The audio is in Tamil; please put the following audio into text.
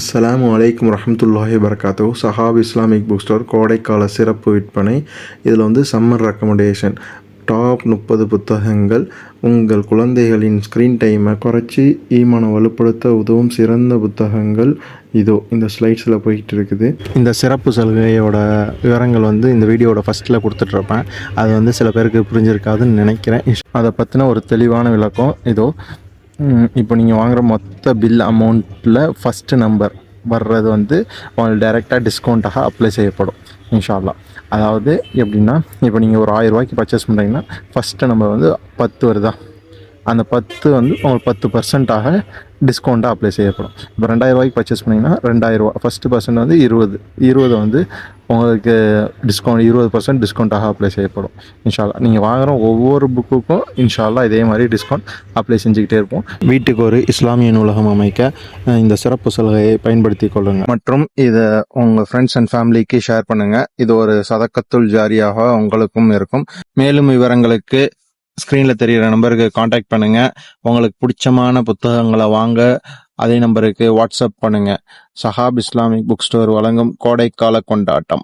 அஸ்ஸலாமு அலைக்கும் வரஹ்மத்துல்லாஹி வபரகாத்துஹு. சஹாப் இஸ்லாமிக் புக் ஸ்டோர் கோடைக்கால சிறப்பு விற்பனை. இதில் வந்து சம்மர் ரெக்கமெண்டேஷன் டாப் 30 புத்தகங்கள் உங்கள் குழந்தைகளின் ஸ்க்ரீன் டைமை குறைச்சி ஈமானை வலுப்படுத்த உதவும் சிறந்த புத்தகங்கள் இதோ இந்த ஸ்லைட்ஸில் போயிட்டு இருக்குது. இந்த சிறப்பு சலுகையோட விவரங்கள் வந்து இந்த வீடியோட ஃபஸ்ட்டில் கொடுத்துட்ருப்பேன். அது வந்து சில பேருக்கு புரிஞ்சிருக்காதுன்னு நினைக்கிறேன். அதை பற்றின ஒரு தெளிவான விளக்கம் இதோ. இப்போ நீங்கள் வாங்குகிற மொத்த பில் அமௌண்ட்டில் ஃபஸ்ட்டு நம்பர் வர்றது வந்து உங்களுக்கு டைரெக்டாக டிஸ்கவுண்ட்டாக அப்ளை செய்யப்படும் இன்ஷா அல்லாஹ். அதாவது எப்படின்னா, இப்போ நீங்கள் ஒரு 1000 ரூபாய்க்கு பர்ச்சேஸ் பண்ணுறீங்கன்னா ஃபஸ்ட்டு நம்பர் வந்து 10 வருதா, அந்த 10 வந்து உங்களுக்கு 10% டிஸ்கவுண்ட்டாக அப்ளை செய்யப்படும். இப்போ 2000 ரூபாய்க்கு பர்ச்சேஸ் பண்ணிங்கன்னா 2000 ரூபா ஃபஸ்ட்டு பர்சன்ட் வந்து 20 வந்து உங்களுக்கு டிஸ்கவுண்ட் 20% டிஸ்கவுண்ட்டாக அப்ளை செய்யப்படும் இன்ஷா அல்லாஹ். நீங்கள் வாங்குகிற ஒவ்வொரு புக்குக்கும் இன்ஷா அல்லாஹ் இதே மாதிரி டிஸ்கவுண்ட் அப்ளை செஞ்சுக்கிட்டே இருப்போம். வீட்டுக்கு ஒரு இஸ்லாமிய நூலகம் அமைக்க இந்த சிறப்பு சலுகையை பயன்படுத்தி கொள்ளுங்கள். மற்றும் இதை உங்கள் ஃப்ரெண்ட்ஸ் அண்ட் ஃபேமிலிக்கு ஷேர் பண்ணுங்கள். இது ஒரு சதக்கத்துல் ஜாரியாக உங்களுக்கும் இருக்கும். மேலும் விவரங்களுக்கு ஸ்க்ரீனில் தெரிகிற நம்பருக்கு காண்டாக்ட் பண்ணுங்கள். உங்களுக்கு பிடிச்சமான புத்தகங்களை வாங்க அதே நம்பருக்கு வாட்ஸ்அப் பண்ணுங்கள். சஹாப் இஸ்லாமிக் புக் ஸ்டோர் வழங்கும் கோடைக்கால கொண்டாட்டம்.